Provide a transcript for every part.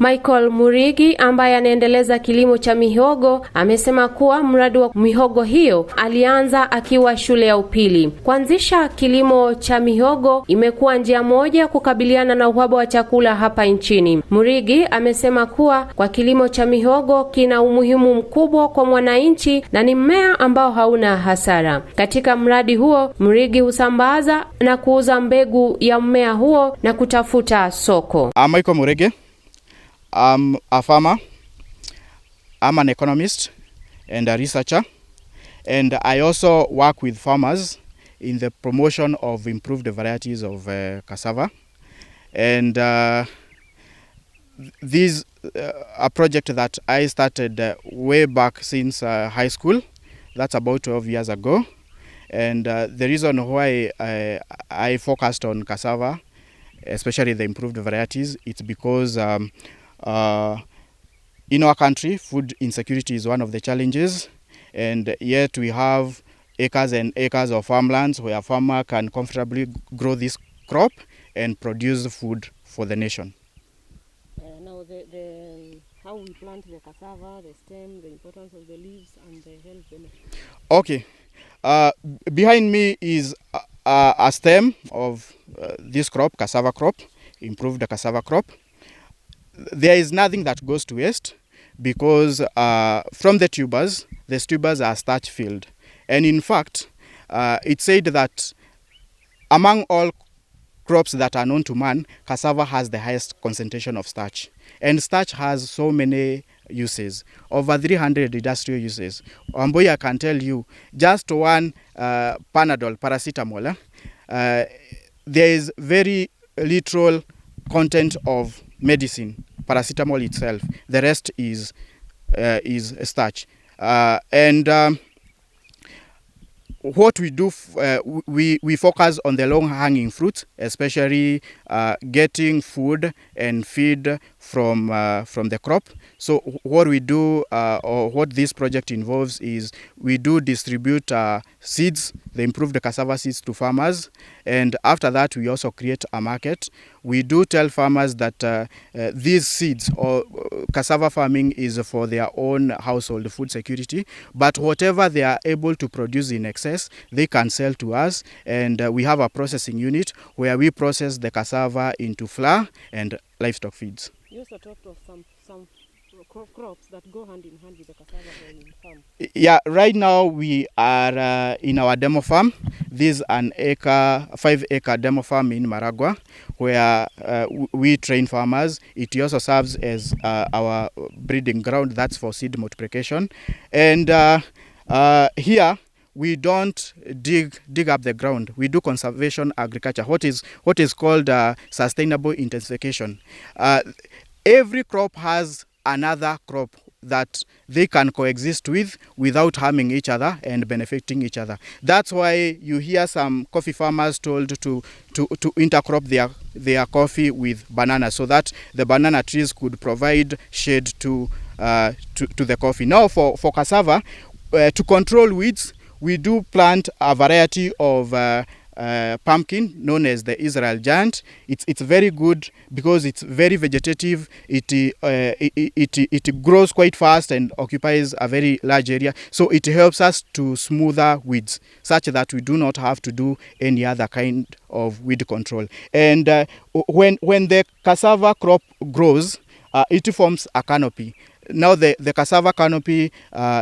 Michael Murigi ambaye anaendeleza kilimo cha mihogo amesema kuwa mradi wa mihogo hiyo alianza akiwa shule ya upili. Kuanzisha kilimo cha mihogo imekuwa njia moja kukabiliana na uhaba wa chakula hapa nchini. Murigi amesema kuwa kwa kilimo cha mihogo kina umuhimu mkubwa kwa mwananchi na ni mmea ambao hauna hasara. Katika mradi huo, Murigi husambaza na kuuza mbegu ya mmea huo na kutafuta soko. Michael Murigi. I'm a farmer, I'm an economist and a researcher, and I also work with farmers in the promotion of improved varieties of cassava. And this is a project that I started way back since high school. That's about 12 years ago. And the reason why I focused on cassava, especially the improved varieties, it's because in our country, food insecurity is one of the challenges, and yet we have acres and acres of farmlands where a farmer can comfortably grow this crop and produce food for the nation. Now, how we plant the cassava, the stem, the importance of the leaves and the health benefits. Okay, behind me is a stem of this crop, cassava crop, improved cassava crop. There is nothing that goes to waste because from the tubers are starch filled. And in fact, it's said that among all crops that are known to man, cassava has the highest concentration of starch. And starch has so many uses, over 300 industrial uses. Amboy, I can tell you, just one Panadol, paracetamol, there is very little content of medicine, paracetamol itself. The rest is starch. What we do, we focus on the long-hanging fruits, especially getting food and feed from the crop. So what we do, or what this project involves, is we do distribute seeds, the improved cassava seeds, to farmers, and after that we also create a market. We do tell farmers that these seeds, or cassava farming, is for their own household food security, but whatever they are able to produce in excess, they can sell to us, and we have a processing unit where we process the cassava into flour and livestock feeds. You also talked of some crops that go hand in hand with the cassava farm. Yeah, right now we are in our demo farm. This is an 5-acre demo farm in Maragua, where we train farmers. It also serves as our breeding ground. That's for seed multiplication. And here we don't dig up the ground. We do conservation agriculture, what is called sustainable intensification. Every crop has another crop that they can coexist with without harming each other and benefiting each other. That's why you hear some coffee farmers told to intercrop their coffee with banana, so that the banana trees could provide shade to the coffee. Now for cassava, to control weeds, we do plant a variety of pumpkin known as the Israel giant. It's very good because it's very vegetative. It grows quite fast and occupies a very large area. So it helps us to smoother weeds, such that we do not have to do any other kind of weed control. And when the cassava crop grows, it forms a canopy. Now the cassava canopy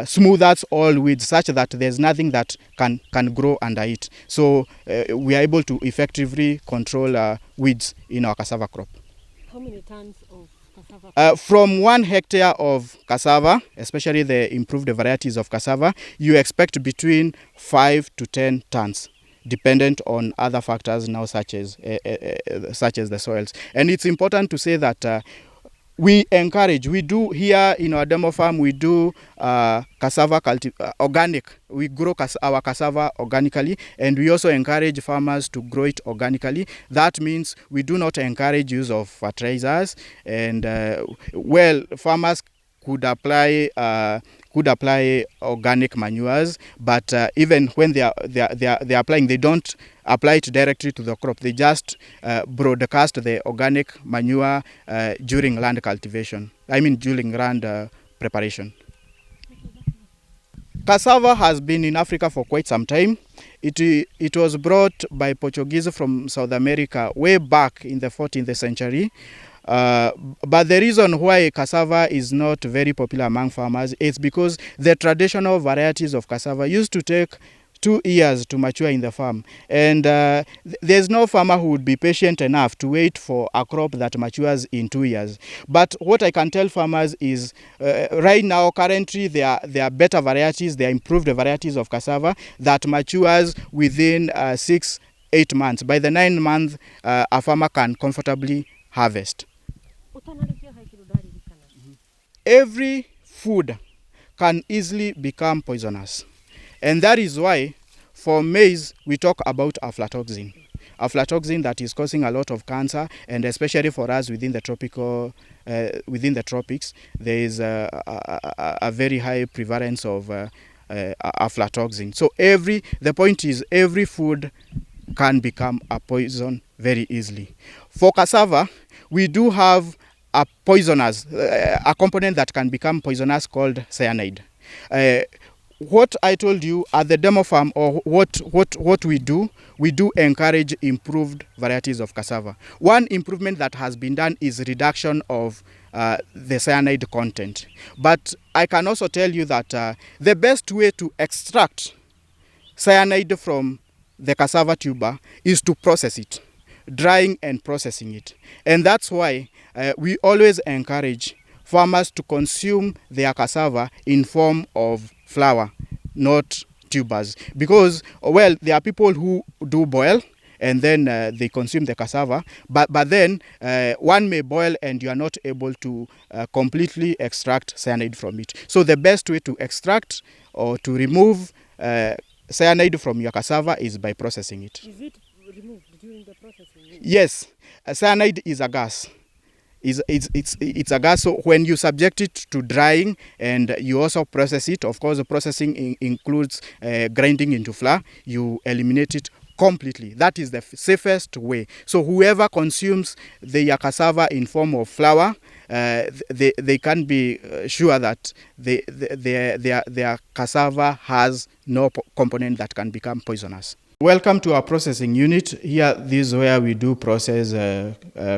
smooths all weeds, such that there's nothing that can grow under it. So we are able to effectively control weeds in our cassava crop. How many tons of cassava? From 1 hectare of cassava, especially the improved varieties of cassava, you expect between 5 to 10 tons. Dependent on other factors now, such as the soils. And it's important to say that we do here in our demo farm, we do cassava organic. We grow our cassava organically, and we also encourage farmers to grow it organically. That means we do not encourage use of fertilizers, and farmers could apply organic manures, but even when they are applying, they don't apply it directly to the crop. They just broadcast the organic manure during land cultivation. I mean during land preparation. Cassava has been in Africa for quite some time. It was brought by Portuguese from South America way back in the 14th century. But the reason why cassava is not very popular among farmers is because the traditional varieties of cassava used to take 2 years to mature in the farm, and there's no farmer who would be patient enough to wait for a crop that matures in 2 years. But what I can tell farmers is right now, currently, there are better varieties, there are improved varieties of cassava that matures within 6-8 months. By the 9th month, a farmer can comfortably harvest. Every food can easily become poisonous. And that is why for maize we talk about aflatoxin. Aflatoxin that is causing a lot of cancer, and especially for us within the tropics, there is a very high prevalence of aflatoxin. So the point is every food can become a poison very easily. For cassava, we do have a component that can become poisonous called cyanide. What I told you at the demo farm, or what we do encourage improved varieties of cassava. One improvement that has been done is reduction of the cyanide content. But I can also tell you that the best way to extract cyanide from the cassava tuber is to process it, drying and processing it. And that's why we always encourage farmers to consume their cassava in form of flour, not tubers, because, well, there are people who do boil and then they consume the cassava, but then one may boil and you are not able to completely extract cyanide from it. So the best way to extract or to remove cyanide from your cassava is by processing it. Is it removed during the processing? Yes, cyanide is a gas. It's a gas. So when you subject it to drying and you also process it, of course the processing includes grinding into flour, you eliminate it completely. That is the safest way. So whoever consumes their cassava in form of flour, they can be sure that their cassava has no component that can become poisonous. Welcome to our processing unit. Here, this is where we do process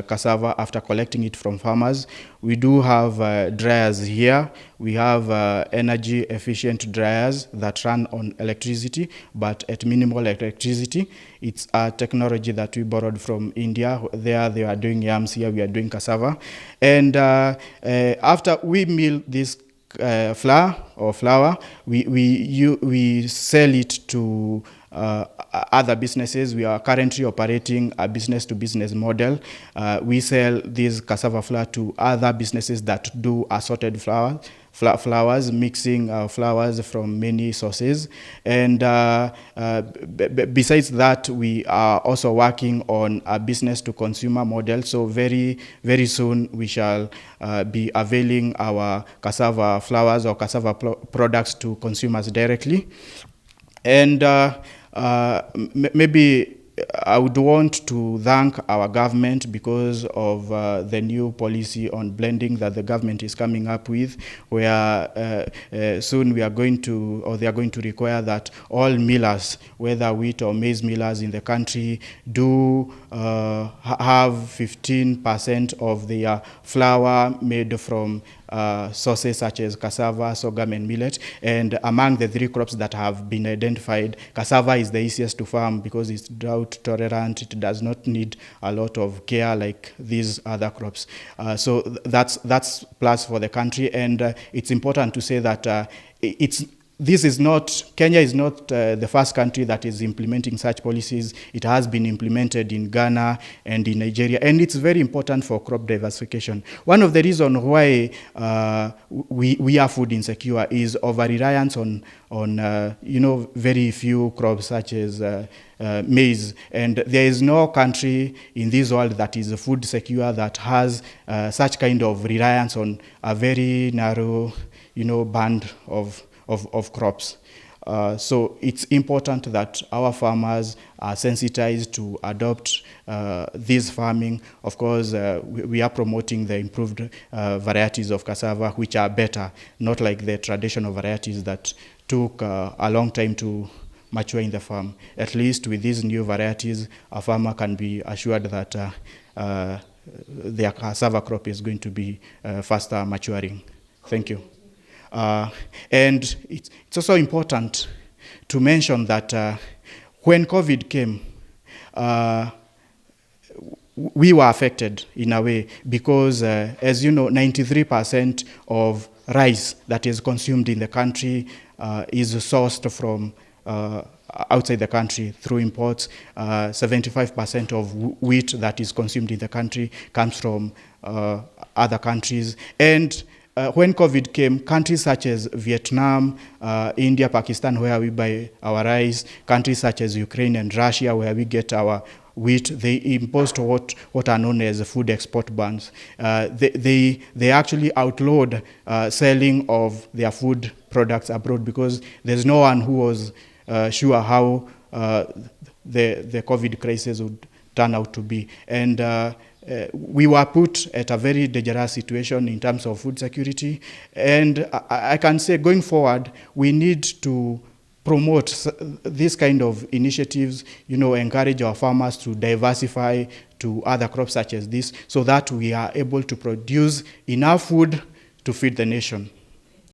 cassava after collecting it from farmers. We do have dryers here. We have energy efficient dryers that run on electricity, but at minimal electricity. It's a technology that we borrowed from India. There they are doing yams, here we are doing cassava. And after we mill this flour, we sell it to other businesses. We are currently operating a business-to-business model. We sell this cassava flour to other businesses that do assorted flours, mixing flours from many sources. And besides that, we are also working on a business-to-consumer model. So very, very soon we shall be availing our cassava flours or cassava products to consumers directly. And maybe I would want to thank our government because of the new policy on blending that the government is coming up with, where soon we are going to, or they are going to require that all millers, whether wheat or maize millers in the country, do have 15% of their flour made from sources such as cassava, sorghum, and millet. And among the 3 crops that have been identified, cassava is the easiest to farm because it's drought tolerant. It does not need a lot of care like these other crops. So that's plus for the country. And it's important to say that it's Kenya is not the first country that is implementing such policies. It has been implemented in Ghana and in Nigeria, and it's very important for crop diversification. One of the reasons why we are food insecure is over-reliance on very few crops such as maize. And there is no country in this world that is food secure that has such kind of reliance on a very narrow, band of crops. So it's important that our farmers are sensitized to adopt this farming. Of course, we are promoting the improved varieties of cassava, which are better, not like the traditional varieties that took a long time to mature in the farm. At least with these new varieties, a farmer can be assured that their cassava crop is going to be faster maturing. Thank you. And it's also important to mention that when COVID came, we were affected in a way because, as you know, 93% of rice that is consumed in the country is sourced from outside the country through imports. 75% of wheat that is consumed in the country comes from other countries. And when COVID came, countries such as Vietnam, India, Pakistan, where we buy our rice, countries such as Ukraine and Russia, where we get our wheat, they imposed what are known as food export bans. They actually outlawed selling of their food products abroad because there's no one who was sure how the COVID crisis would turn out to be. And we were put at a very dangerous situation in terms of food security. And I can say going forward, we need to promote this kind of initiatives, encourage our farmers to diversify to other crops such as this so that we are able to produce enough food to feed the nation.